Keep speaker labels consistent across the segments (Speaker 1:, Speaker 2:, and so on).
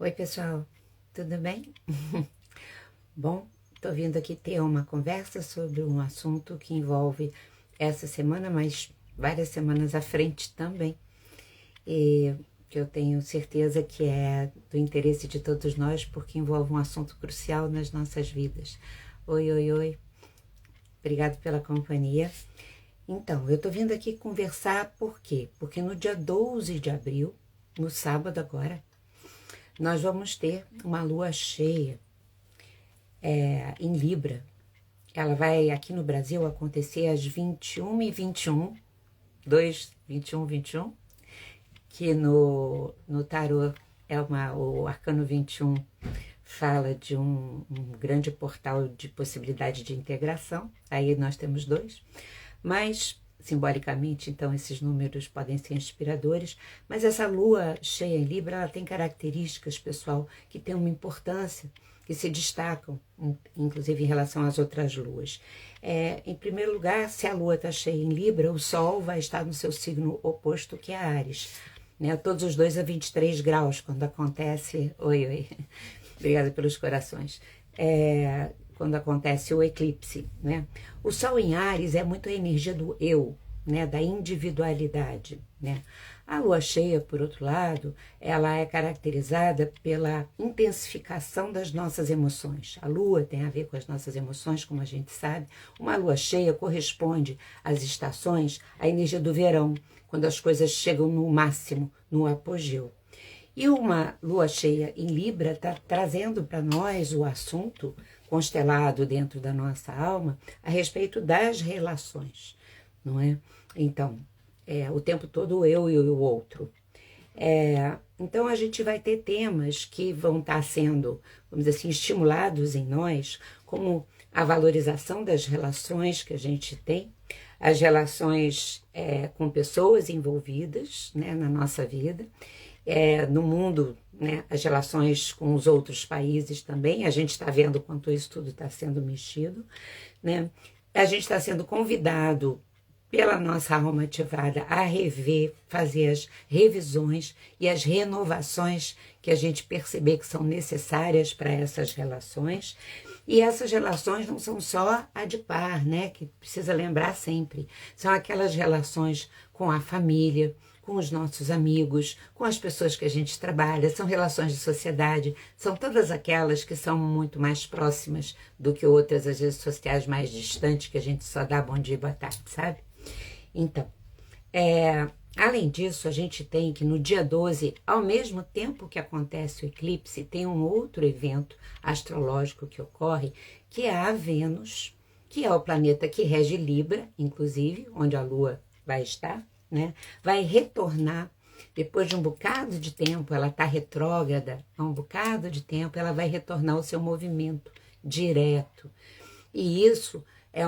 Speaker 1: Oi, pessoal, tudo bem? Bom, estou vindo aqui ter uma conversa sobre um assunto que envolve essa semana, mas várias semanas à frente também, e que eu tenho certeza que é do interesse de todos nós, porque envolve um assunto crucial nas nossas vidas. Oi, oi, oi, obrigado pela companhia. Então, eu estou vindo aqui conversar por quê? Porque no dia 12 de abril, no sábado agora, nós vamos ter uma lua cheia em Libra. Ela vai aqui no Brasil acontecer às 21h21, 2, 21, que no tarô o arcano 21 fala de um grande portal de possibilidade de integração. Aí nós temos dois, mas simbolicamente, então, esses números podem ser inspiradores, mas essa lua cheia em Libra, ela tem características, pessoal, que têm uma importância, que se destacam, inclusive em relação às outras luas. Em primeiro lugar, se a lua está cheia em Libra, o Sol vai estar no seu signo oposto, que é Áries, né? Todos os dois a 23 graus, quando acontece... Oi, oi, obrigada pelos corações. Quando acontece o eclipse, né? O Sol em Áries é muito a energia do eu, né? Da individualidade, né? A lua cheia, por outro lado, ela é caracterizada pela intensificação das nossas emoções. A lua tem a ver com as nossas emoções, como a gente sabe. Uma lua cheia corresponde às estações, à energia do verão, quando as coisas chegam no máximo, no apogeu. E uma lua cheia em Libra está trazendo para nós o assunto constelado dentro da nossa alma a respeito das relações, não é? Então, o tempo todo eu e o outro. Então, a gente vai ter temas que vão estar sendo, vamos dizer assim, estimulados em nós, como a valorização das relações que a gente tem, as relações com pessoas envolvidas, né, na nossa vida, no mundo, né, as relações com os outros países também. A gente está vendo quanto isso tudo está sendo mexido, né? A gente está sendo convidado pela nossa alma ativada a rever, fazer as revisões e as renovações que a gente perceber que são necessárias para essas relações. E essas relações não são só a de par, né? Que precisa lembrar sempre. São aquelas relações com a família, com os nossos amigos, com as pessoas que a gente trabalha, são relações de sociedade, são todas aquelas que são muito mais próximas do que outras, as redes sociais mais distantes, que a gente só dá bom dia e boa tarde, sabe? Então, além disso, a gente tem que no dia 12, ao mesmo tempo que acontece o eclipse, tem um outro evento astrológico que ocorre, que é a Vênus, que é o planeta que rege Libra, inclusive, onde a Lua vai estar, né? Vai retornar, depois de um bocado de tempo, ela está retrógrada, há um bocado de tempo, ela vai retornar ao seu movimento direto. E isso é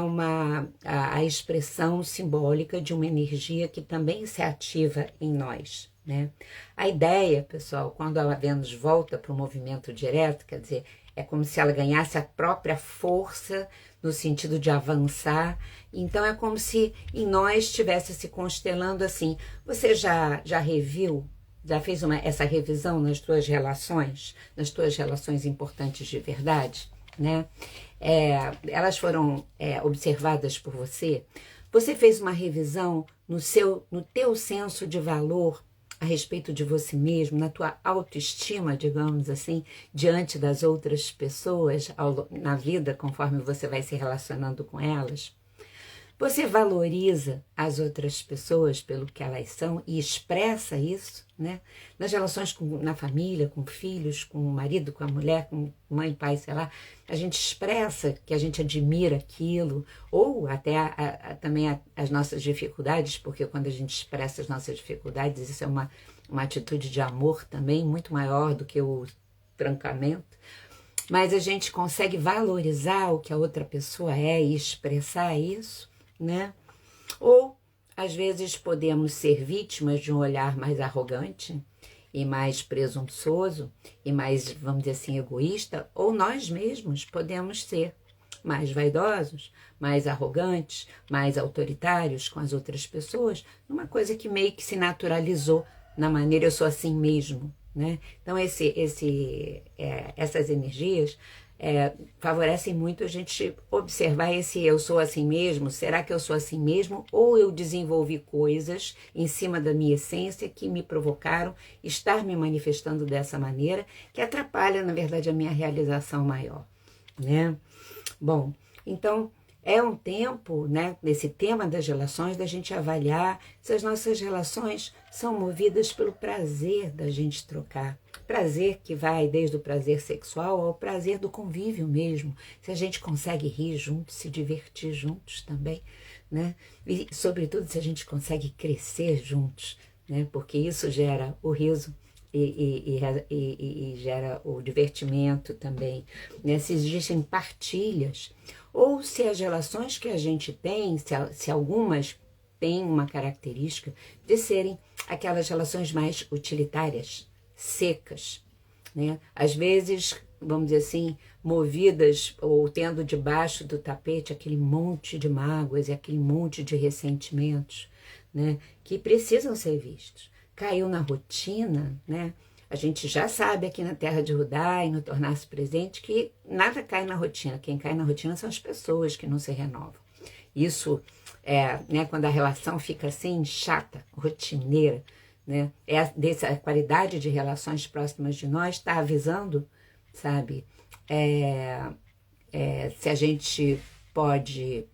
Speaker 1: a expressão simbólica de uma energia que também se ativa em nós, né? A ideia, pessoal, quando a Vênus volta para o movimento direto, quer dizer, é como se ela ganhasse a própria força no sentido de avançar. Então é como se em nós estivesse se constelando assim. Você já reviu, já fez essa revisão nas tuas relações importantes de verdade, né? Elas foram observadas por você. Você fez uma revisão no teu senso de valor a respeito de você mesmo, na tua autoestima, digamos assim, diante das outras pessoas na vida, conforme você vai se relacionando com elas? Você valoriza as outras pessoas pelo que elas são e expressa isso, né? Nas relações na família, com filhos, com o marido, com a mulher, com mãe, pai, sei lá, a gente expressa que a gente admira aquilo, ou até também as nossas dificuldades, porque quando a gente expressa as nossas dificuldades, isso é uma atitude de amor também, muito maior do que o trancamento. Mas a gente consegue valorizar o que a outra pessoa é e expressar isso, né? Ou, às vezes, podemos ser vítimas de um olhar mais arrogante e mais presunçoso e mais, vamos dizer assim, egoísta, ou nós mesmos podemos ser mais vaidosos, mais arrogantes, mais autoritários com as outras pessoas, numa coisa que meio que se naturalizou na maneira eu sou assim mesmo, né? Então, essas energias favorecem muito a gente observar esse eu sou assim mesmo, será que eu sou assim mesmo? Ou eu desenvolvi coisas em cima da minha essência que me provocaram estar me manifestando dessa maneira, que atrapalha, na verdade, a minha realização maior, né? Bom, então é um tempo, né, nesse tema das relações, da gente avaliar se as nossas relações são movidas pelo prazer da gente trocar. Prazer que vai desde o prazer sexual ao prazer do convívio mesmo. Se a gente consegue rir juntos, se divertir juntos também, né? E, sobretudo, se a gente consegue crescer juntos, né? Porque isso gera o riso e gera o divertimento também, né? Se existem partilhas, ou se as relações que a gente tem, se algumas têm uma característica de serem aquelas relações mais utilitárias, secas, né? Às vezes, vamos dizer assim, movidas ou tendo debaixo do tapete aquele monte de mágoas e aquele monte de ressentimentos, né? Que precisam ser vistos. Caiu na rotina, né? A gente já sabe aqui na Terra de Rudá e no Tornar-se Presente que nada cai na rotina. Quem cai na rotina são as pessoas que não se renovam. Isso né, quando a relação fica assim, chata, rotineira, né? Dessa qualidade de relações próximas de nós está avisando, sabe? Se a gente pode...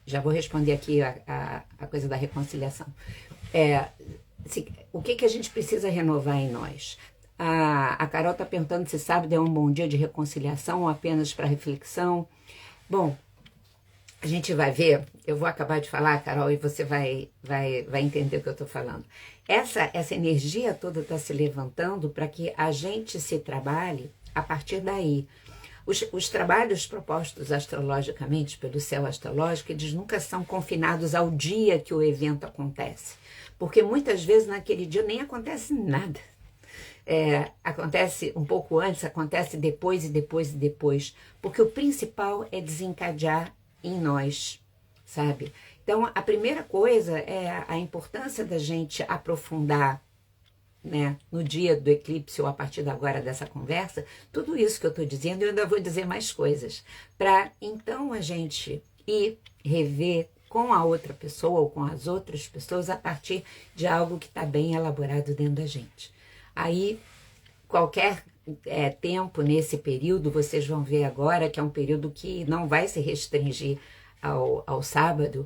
Speaker 1: Já vou responder aqui a coisa da reconciliação. O que a gente precisa renovar em nós? A Carol está perguntando se sábado é um bom dia de reconciliação ou apenas para reflexão. Bom, a gente vai ver, eu vou acabar de falar, Carol, e você vai entender o que eu estou falando. Essa energia toda está se levantando para que a gente se trabalhe a partir daí. Os trabalhos propostos astrologicamente pelo céu astrológico, eles nunca são confinados ao dia que o evento acontece. Porque muitas vezes naquele dia nem acontece nada. Acontece um pouco antes, acontece depois e depois e depois. Porque o principal é desencadear em nós, sabe? Então, a primeira coisa é a importância da gente aprofundar, né, no dia do eclipse ou a partir de agora dessa conversa, tudo isso que eu estou dizendo, eu ainda vou dizer mais coisas, para então a gente ir rever com a outra pessoa ou com as outras pessoas a partir de algo que está bem elaborado dentro da gente. Aí, qualquer tempo nesse período, vocês vão ver agora que é um período que não vai se restringir ao sábado,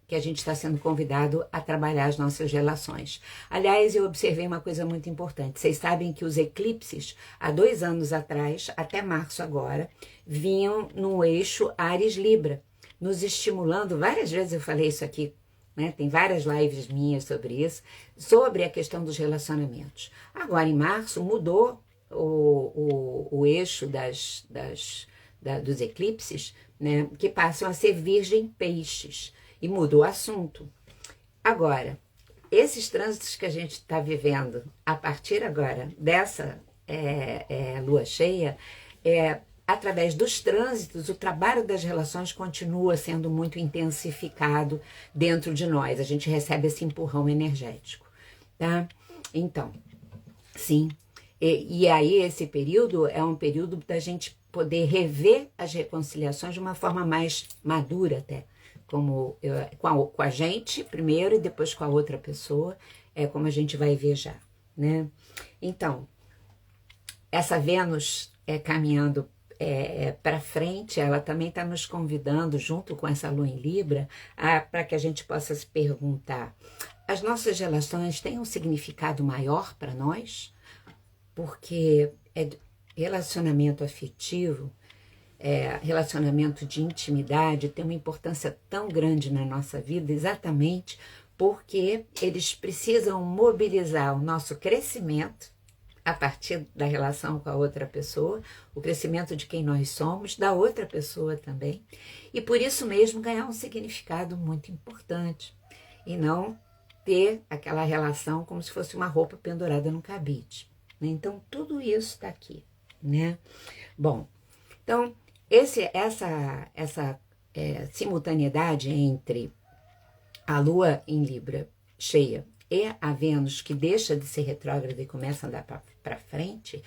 Speaker 1: que a gente está sendo convidado a trabalhar as nossas relações. Aliás, eu observei uma coisa muito importante. Vocês sabem que os eclipses, há 2 anos atrás, até março agora, vinham no eixo Áries-Libra, nos estimulando, várias vezes eu falei isso aqui, né? Tem várias lives minhas sobre isso, sobre a questão dos relacionamentos. Agora, em março, mudou o eixo dos eclipses, né? Que passam a ser Virgem-Peixes. E muda o assunto. Agora, esses trânsitos que a gente está vivendo a partir agora dessa lua cheia, através dos trânsitos, o trabalho das relações continua sendo muito intensificado dentro de nós. A gente recebe esse empurrão energético, tá? Então, sim. E aí esse período é um período da gente poder rever as reconciliações de uma forma mais madura até. Com a gente primeiro e depois com a outra pessoa, como a gente vai ver já, né? Então, essa Vênus caminhando para frente, ela também está nos convidando, junto com essa Lua em Libra, para que a gente possa se perguntar, as nossas relações têm um significado maior para nós? Porque relacionamento afetivo, relacionamento de intimidade tem uma importância tão grande na nossa vida, exatamente porque eles precisam mobilizar o nosso crescimento a partir da relação com a outra pessoa, o crescimento de quem nós somos, da outra pessoa também, e por isso mesmo ganhar um significado muito importante, e não ter aquela relação como se fosse uma roupa pendurada no cabide, né? Então, tudo isso está aqui, né? Bom, então, essa simultaneidade entre a Lua em Libra cheia e a Vênus, que deixa de ser retrógrada e começa a andar para frente,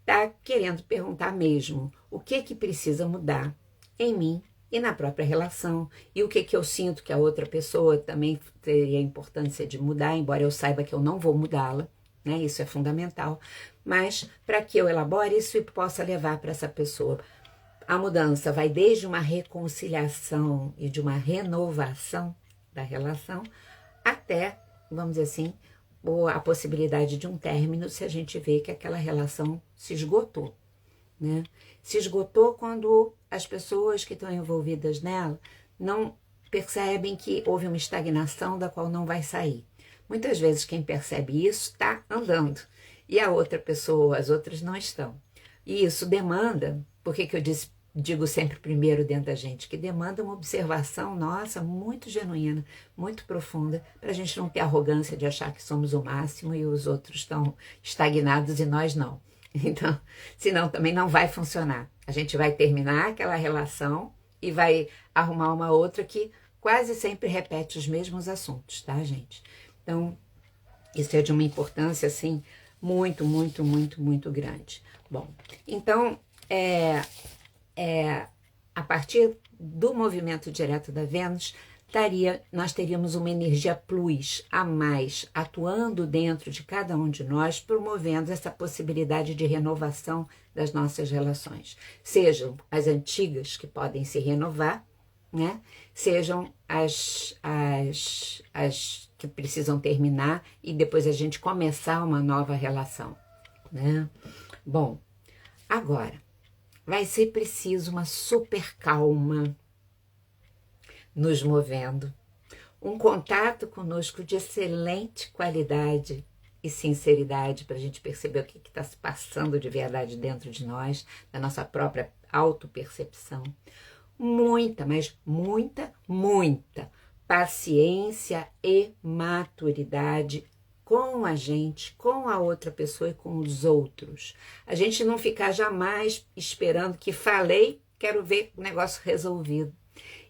Speaker 1: está querendo perguntar mesmo o que precisa mudar em mim e na própria relação, e o que eu sinto que a outra pessoa também teria a importância de mudar, embora eu saiba que eu não vou mudá-la, né? Isso é fundamental, mas para que eu elabore isso e possa levar para essa pessoa. A mudança vai desde uma reconciliação e de uma renovação da relação até, vamos dizer assim, a possibilidade de um término se a gente vê que aquela relação se esgotou, né? Se esgotou quando as pessoas que estão envolvidas nela não percebem que houve uma estagnação da qual não vai sair. Muitas vezes quem percebe isso está andando e a outra pessoa, as outras não estão. E isso demanda, por que eu digo sempre primeiro dentro da gente, que demanda uma observação nossa muito genuína, muito profunda, para a gente não ter arrogância de achar que somos o máximo e os outros estão estagnados e nós não. Então, senão também não vai funcionar. A gente vai terminar aquela relação e vai arrumar uma outra que quase sempre repete os mesmos assuntos, tá, gente? Então, isso é de uma importância, assim, muito, muito, muito, muito grande. Bom, então, a partir do movimento direto da Vênus, nós teríamos uma energia plus a mais, atuando dentro de cada um de nós, promovendo essa possibilidade de renovação das nossas relações. Sejam as antigas, que podem se renovar, né? Sejam as que precisam terminar e depois a gente começar uma nova relação, né? Bom, agora, vai ser preciso uma super calma nos movendo, um contato conosco de excelente qualidade e sinceridade para a gente perceber o que está se passando de verdade dentro de nós, da nossa própria autopercepção. Muita, mas muita, muita paciência e maturidade com a gente, com a outra pessoa e com os outros. A gente não ficar jamais esperando que falei, quero ver o negócio resolvido.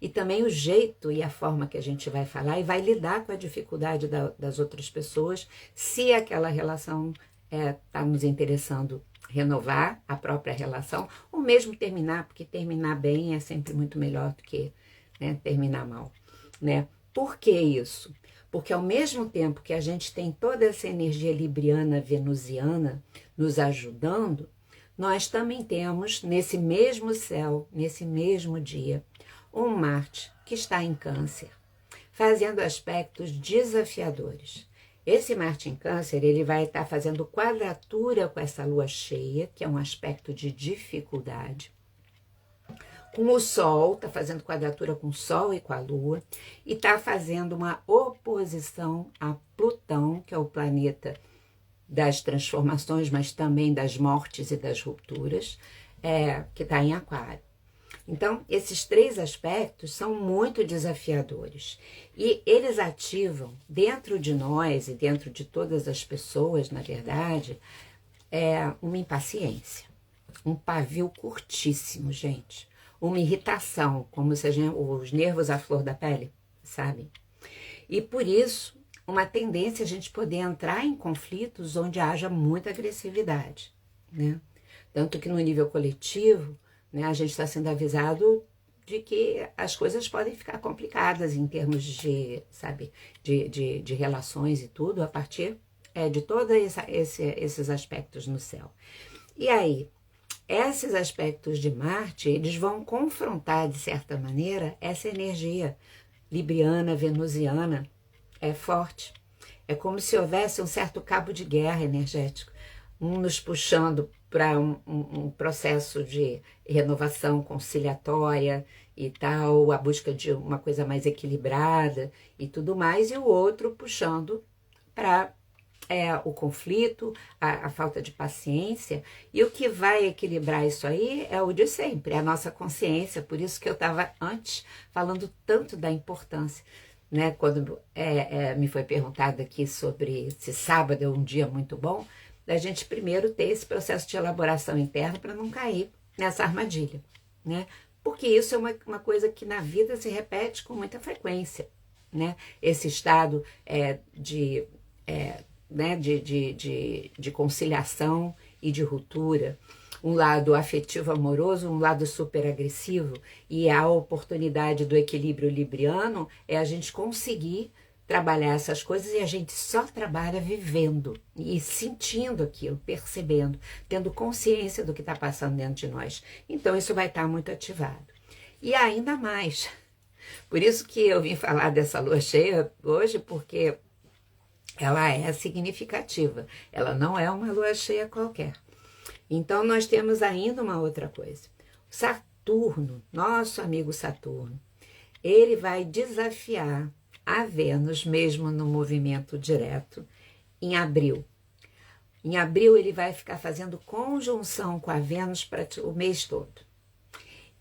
Speaker 1: E também o jeito e a forma que a gente vai falar e vai lidar com a dificuldade das outras pessoas, se aquela relação está nos interessando renovar a própria relação, ou mesmo terminar, porque terminar bem é sempre muito melhor do que, né, terminar mal, né? Por que isso? Porque ao mesmo tempo que a gente tem toda essa energia libriana, venusiana nos ajudando, nós também temos nesse mesmo céu, nesse mesmo dia, um Marte que está em Câncer, fazendo aspectos desafiadores. Esse Marte em Câncer, ele vai estar fazendo quadratura com essa lua cheia, que é um aspecto de dificuldade. Com o Sol, está fazendo quadratura com o Sol e com a Lua, e está fazendo uma oposição a Plutão, que é o planeta das transformações, mas também das mortes e das rupturas, que está em Aquário. Então, esses três aspectos são muito desafiadores e eles ativam dentro de nós e dentro de todas as pessoas, na verdade, uma impaciência, um pavio curtíssimo, gente, uma irritação, como se os nervos à flor da pele, sabe? E por isso, uma tendência a gente poder entrar em conflitos onde haja muita agressividade, né? Tanto que no nível coletivo, né, a gente está sendo avisado de que as coisas podem ficar complicadas em termos de, sabe, de relações e tudo, a partir de todos esses aspectos no céu. E aí, esses aspectos de Marte, eles vão confrontar, de certa maneira, essa energia libriana, venusiana, forte. É como se houvesse um certo cabo de guerra energético, nos puxando para um processo de renovação conciliatória e tal, a busca de uma coisa mais equilibrada e tudo mais, e o outro puxando para o conflito, a falta de paciência, e o que vai equilibrar isso aí é o de sempre, a nossa consciência, por isso que eu estava antes falando tanto da importância, né? Quando me foi perguntado aqui sobre se sábado é um dia muito bom, da gente primeiro ter esse processo de elaboração interna para não cair nessa armadilha, né? Porque isso é uma coisa que na vida se repete com muita frequência, né? Esse estado de né, de conciliação e de ruptura, um lado afetivo amoroso, um lado super agressivo, e a oportunidade do equilíbrio libriano é a gente conseguir trabalhar essas coisas, e a gente só trabalha vivendo e sentindo aquilo, percebendo, tendo consciência do que está passando dentro de nós. Então isso vai estar muito ativado. E ainda mais, por isso que eu vim falar dessa lua cheia hoje, porque ela é significativa, ela não é uma lua cheia qualquer. Então nós temos ainda uma outra coisa. Saturno, nosso amigo Saturno, ele vai desafiar a Vênus, mesmo no movimento direto, em abril. Em abril ele vai ficar fazendo conjunção com a Vênus para o mês todo.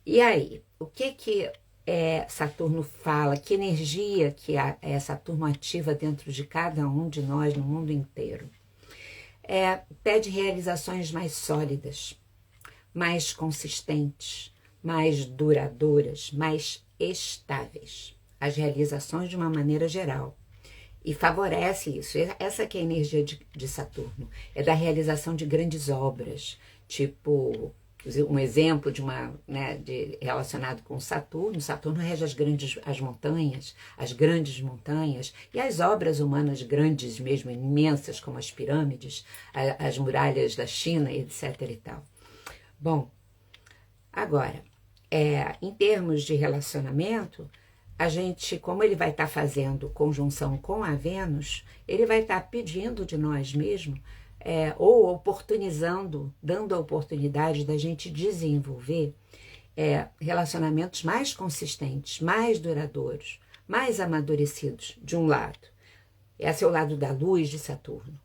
Speaker 1: E aí, o que Saturno fala? Que energia que Saturno ativa dentro de cada um de nós no mundo inteiro? Pede realizações mais sólidas, mais consistentes, mais duradouras, mais estáveis. As realizações de uma maneira geral. E favorece isso. Essa que é a energia de Saturno. É da realização de grandes obras. Tipo, um exemplo relacionado com Saturno. Saturno rege as montanhas, as grandes montanhas, e as obras humanas grandes mesmo, imensas, como as pirâmides, as muralhas da China, etc. e tal. Bom, agora, em termos de relacionamento, a gente, como ele vai estar fazendo conjunção com a Vênus, ele vai estar pedindo de nós mesmos, ou oportunizando, dando a oportunidade da gente desenvolver relacionamentos mais consistentes, mais duradouros, mais amadurecidos, de um lado. Esse é o lado da luz de Saturno.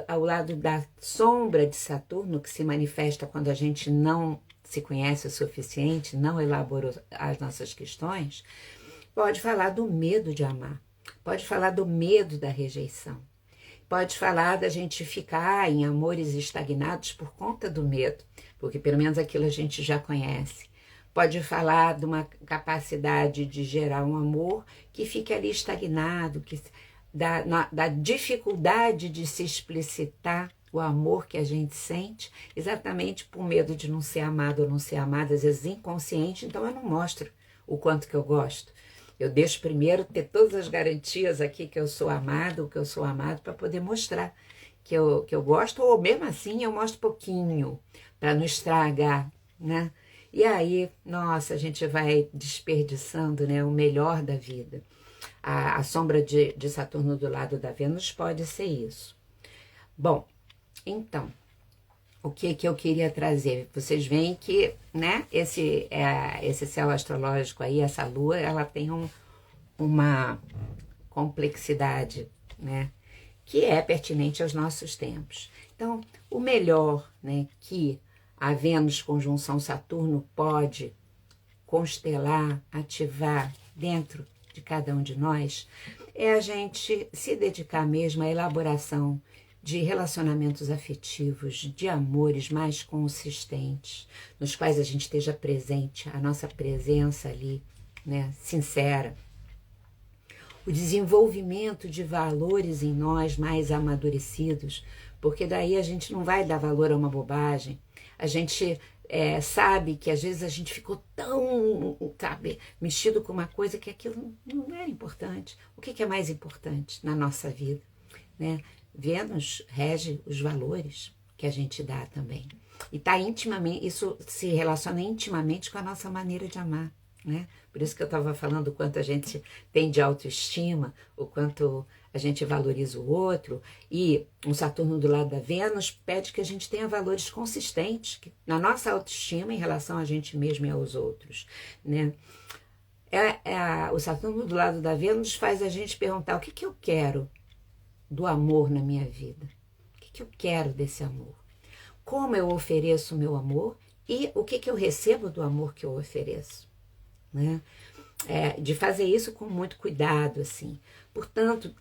Speaker 1: Ao lado da sombra de Saturno, que se manifesta quando a gente não se conhece o suficiente, não elaborou as nossas questões, pode falar do medo de amar, pode falar do medo da rejeição, pode falar da gente ficar em amores estagnados por conta do medo, porque pelo menos aquilo a gente já conhece. Pode falar de uma capacidade de gerar um amor que fique ali estagnado, da dificuldade de se explicitar o amor que a gente sente, exatamente por medo de não ser amado ou não ser amada, às vezes inconsciente, então eu não mostro o quanto que eu gosto. Eu deixo primeiro ter todas as garantias aqui que eu sou amado, que eu sou amado, para poder mostrar que eu gosto, ou mesmo assim eu mostro pouquinho, para não estragar, né? E aí, nossa, a gente vai desperdiçando, né, o melhor da vida. A sombra de Saturno do lado da Vênus pode ser isso. Bom, então, o que eu queria trazer? Vocês veem que, né, esse céu astrológico aí, essa lua, ela tem uma complexidade, né, que é pertinente aos nossos tempos. Então, o melhor, né, que a Vênus conjunção Saturno pode constelar, ativar dentro de cada um de nós, é a gente se dedicar mesmo à elaboração de relacionamentos afetivos, de amores mais consistentes, nos quais a gente esteja presente, a nossa presença ali, né, sincera. O desenvolvimento de valores em nós mais amadurecidos, porque daí a gente não vai dar valor a uma bobagem. A gente sabe que às vezes a gente ficou tão, sabe, mexido com uma coisa que aquilo não era importante. O que é mais importante na nossa vida, né? Vênus rege os valores que a gente dá também. E tá intimamente, isso se relaciona intimamente com a nossa maneira de amar, né? Por isso que eu estava falando o quanto a gente tem de autoestima, o quanto a gente valoriza o outro. E um Saturno do lado da Vênus pede que a gente tenha valores consistentes na nossa autoestima em relação a gente mesmo e aos outros, né? O Saturno do lado da Vênus faz a gente perguntar: o que eu quero do amor na minha vida? O que eu quero desse amor? Como eu ofereço o meu amor e o que eu recebo do amor que eu ofereço, né? De fazer isso com muito cuidado, assim. Portanto,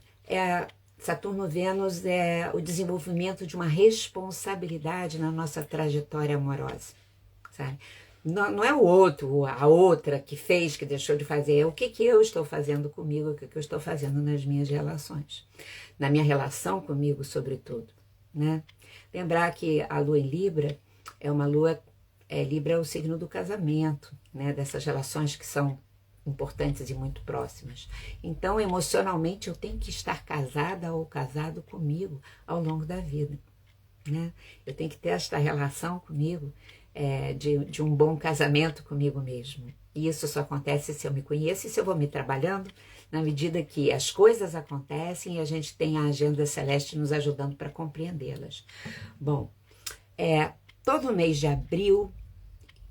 Speaker 1: Saturno-Vênus é o desenvolvimento de uma responsabilidade na nossa trajetória amorosa, sabe? Não é o outro, a outra que fez, que deixou de fazer, é o que eu estou fazendo comigo, o que eu estou fazendo nas minhas relações, na minha relação comigo, sobretudo, né? Lembrar que a lua em Libra é uma lua, Libra é o signo do casamento, né? Dessas relações que são importantes e muito próximas. Então, emocionalmente, eu tenho que estar casada ou casado comigo ao longo da vida, né? Eu tenho que ter esta relação comigo, de um bom casamento comigo mesmo. E isso só acontece se eu me conheço e se eu vou me trabalhando na medida que as coisas acontecem e a gente tem a agenda celeste nos ajudando para compreendê-las. Bom, todo mês de abril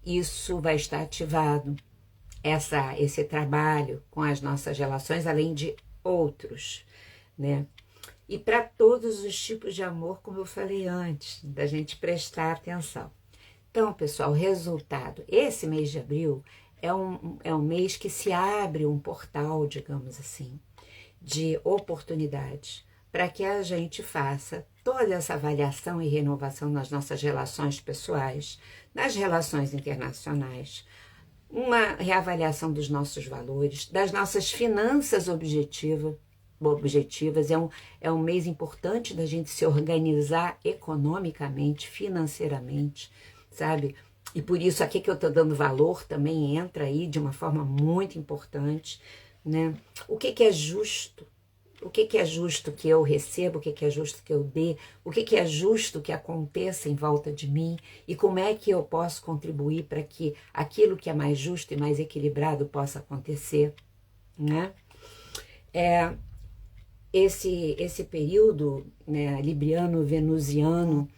Speaker 1: isso vai estar ativado, esse trabalho com as nossas relações, além de outros, né? E para todos os tipos de amor, como eu falei antes, da gente prestar atenção. Então, pessoal, resultado. Esse mês de abril é um mês que se abre um portal, digamos assim, de oportunidades para que a gente faça toda essa avaliação e renovação nas nossas relações pessoais, nas relações internacionais, uma reavaliação dos nossos valores, das nossas finanças objetivas. É um mês importante da gente se organizar economicamente, financeiramente, sabe? E por isso aqui que eu estou dando valor também entra aí de uma forma muito importante, né? O que é justo? O que é justo que eu receba? O que é justo que eu dê? O que é justo que aconteça em volta de mim? E como é que eu posso contribuir para que aquilo que é mais justo e mais equilibrado possa acontecer, né? Esse período, né, libriano-venusiano,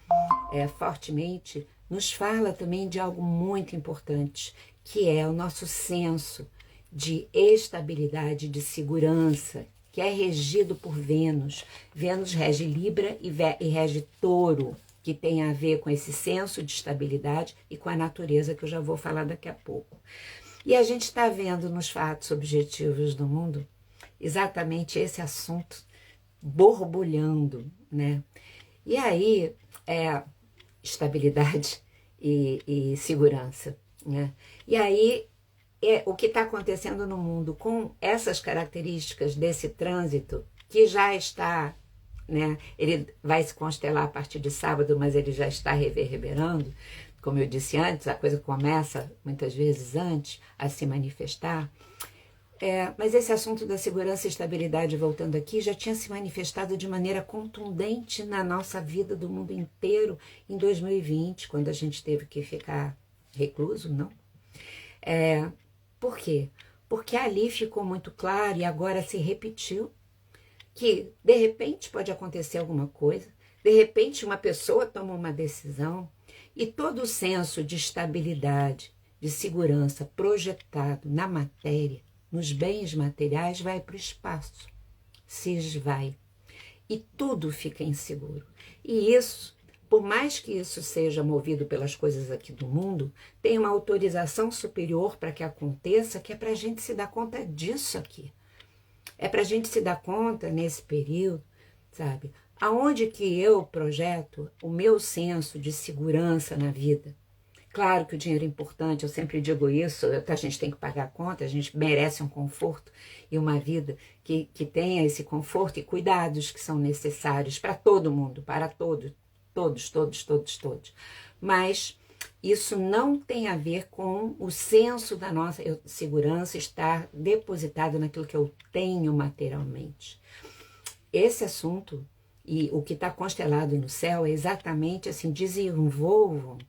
Speaker 1: fortemente, nos fala também de algo muito importante, que é o nosso senso de estabilidade, de segurança, que é regido por Vênus. Vênus rege Libra e rege Touro, que tem a ver com esse senso de estabilidade e com a natureza, que eu já vou falar daqui a pouco. E a gente está vendo nos fatos objetivos do mundo exatamente esse assunto borbulhando, né? E aí, estabilidade e segurança, né? E aí, o que está acontecendo no mundo com essas características desse trânsito, que já está, né? Ele vai se constelar a partir de sábado, mas ele já está reverberando. Como eu disse antes, a coisa começa muitas vezes antes a se manifestar. Mas esse assunto da segurança e estabilidade, voltando aqui, já tinha se manifestado de maneira contundente na nossa vida do mundo inteiro em 2020, quando a gente teve que ficar recluso, não? Por quê? Porque ali ficou muito claro e agora se repetiu que, de repente, pode acontecer alguma coisa, de repente uma pessoa toma uma decisão e todo o senso de estabilidade, de segurança projetado na matéria, nos bens materiais, vai para o espaço, se esvai. E tudo fica inseguro. E isso, por mais que isso seja movido pelas coisas aqui do mundo, tem uma autorização superior para que aconteça, que é para a gente se dar conta disso aqui. É para a gente se dar conta, nesse período, sabe? Aonde que eu projeto o meu senso de segurança na vida. Claro que o dinheiro é importante, eu sempre digo isso, a gente tem que pagar a conta, a gente merece um conforto e uma vida que tenha esse conforto e cuidados que são necessários para todo mundo, para todos. Mas isso não tem a ver com o senso da nossa segurança estar depositado naquilo que eu tenho materialmente. Esse assunto e o que está constelado no céu é exatamente assim, desenvolvam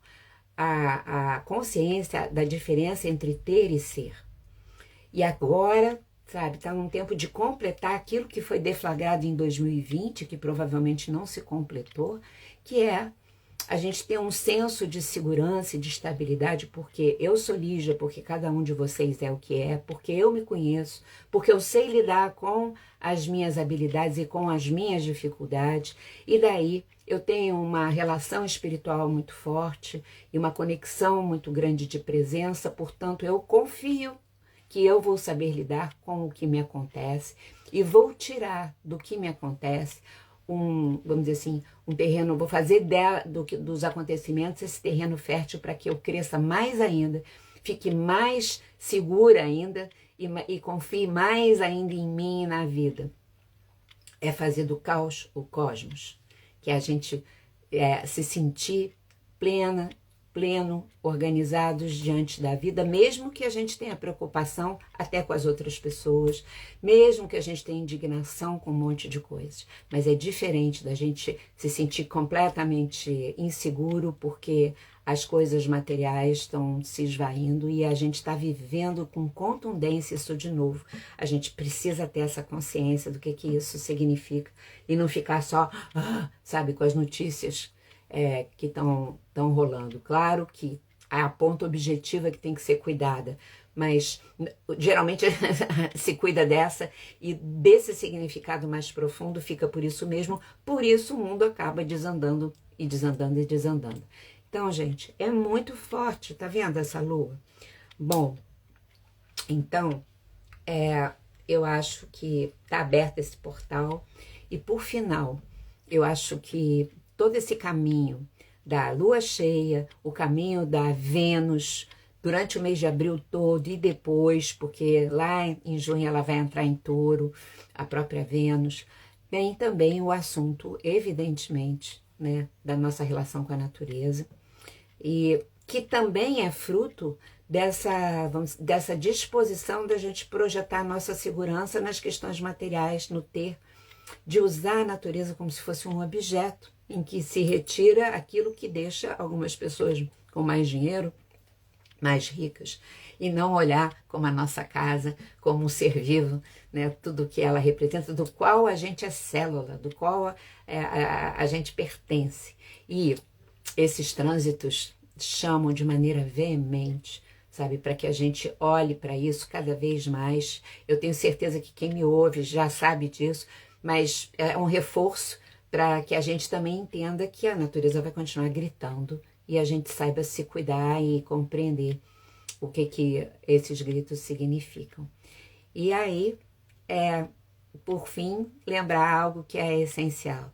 Speaker 1: a consciência da diferença entre ter e ser. E agora, sabe, está num tempo de completar aquilo que foi deflagrado em 2020, que provavelmente não se completou, que é a gente ter um senso de segurança e de estabilidade, porque eu sou Lígia, porque cada um de vocês é o que é, porque eu me conheço, porque eu sei lidar com as minhas habilidades e com as minhas dificuldades, e daí eu tenho uma relação espiritual muito forte e uma conexão muito grande de presença, portanto eu confio que eu vou saber lidar com o que me acontece e vou tirar do que me acontece vamos dizer assim, um terreno, vou fazer dos acontecimentos esse terreno fértil para que eu cresça mais ainda, fique mais segura ainda e confie mais ainda em mim e na vida. É fazer do caos o cosmos, que é a gente se sentir pleno, organizados diante da vida, mesmo que a gente tenha preocupação até com as outras pessoas, mesmo que a gente tenha indignação com um monte de coisas. Mas é diferente da gente se sentir completamente inseguro porque as coisas materiais estão se esvaindo e a gente está vivendo com contundência isso de novo. A gente precisa ter essa consciência do que isso significa e não ficar só, sabe, com as notícias que estão rolando. Claro que a ponta objetiva que tem que ser cuidada, mas geralmente se cuida dessa e desse significado mais profundo fica por isso mesmo, por isso o mundo acaba desandando e desandando e desandando. Então, gente, é muito forte, tá vendo essa lua? Bom, então, eu acho que tá aberto esse portal e por final, eu acho que todo esse caminho da lua cheia, o caminho da Vênus, durante o mês de abril todo e depois, porque lá em junho ela vai entrar em Touro, a própria Vênus, tem também o assunto, evidentemente, né, da nossa relação com a natureza, e que também é fruto dessa disposição da gente projetar nossa segurança nas questões materiais, no ter, de usar a natureza como se fosse um objeto, em que se retira aquilo que deixa algumas pessoas com mais dinheiro, mais ricas, e não olhar como a nossa casa, como um ser vivo, né? Tudo que ela representa, do qual a gente é célula, do qual a gente pertence. E esses trânsitos chamam de maneira veemente, sabe, para que a gente olhe para isso cada vez mais. Eu tenho certeza que quem me ouve já sabe disso, mas é um reforço para que a gente também entenda que a natureza vai continuar gritando e a gente saiba se cuidar e compreender o que esses gritos significam. E aí, por fim, lembrar algo que é essencial.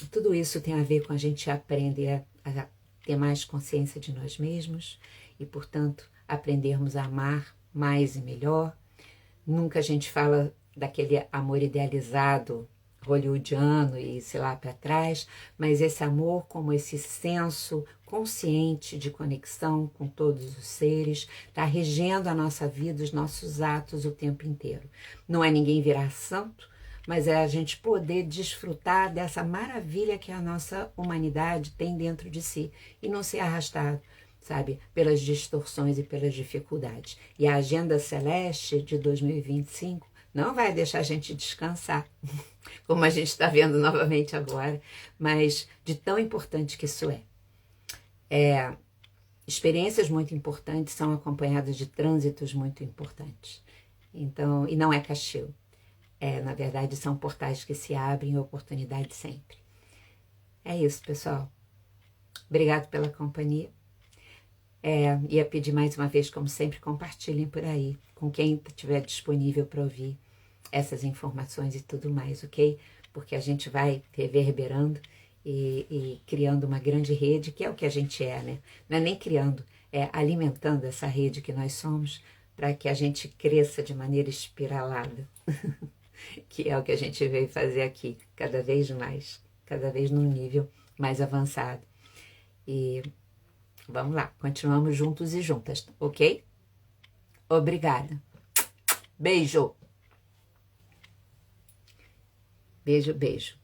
Speaker 1: Tudo isso tem a ver com a gente aprender a ter mais consciência de nós mesmos e, portanto, aprendermos a amar mais e melhor. Nunca a gente fala daquele amor idealizado hollywoodiano e sei lá para trás, mas esse amor como esse senso consciente de conexão com todos os seres, está regendo a nossa vida, os nossos atos o tempo inteiro. Não é ninguém virar santo, mas é a gente poder desfrutar dessa maravilha que a nossa humanidade tem dentro de si e não ser arrastado, sabe, pelas distorções e pelas dificuldades. E a Agenda Celeste de 2025 não vai deixar a gente descansar, como a gente está vendo novamente agora, mas de tão importante que isso é. Experiências muito importantes são acompanhadas de trânsitos muito importantes. Então, e não é cachê. Na verdade, são portais que se abrem e oportunidades sempre. É isso, pessoal. Obrigado pela companhia. Ia pedir mais uma vez, como sempre, compartilhem por aí, com quem estiver disponível para ouvir essas informações e tudo mais, ok? Porque a gente vai reverberando e criando uma grande rede, que é o que a gente né? Não é nem criando, é alimentando essa rede que nós somos para que a gente cresça de maneira espiralada, que é o que a gente veio fazer aqui, cada vez mais, cada vez num nível mais avançado. E vamos lá, continuamos juntos e juntas, ok? Obrigada. Beijo. Beijo, beijo.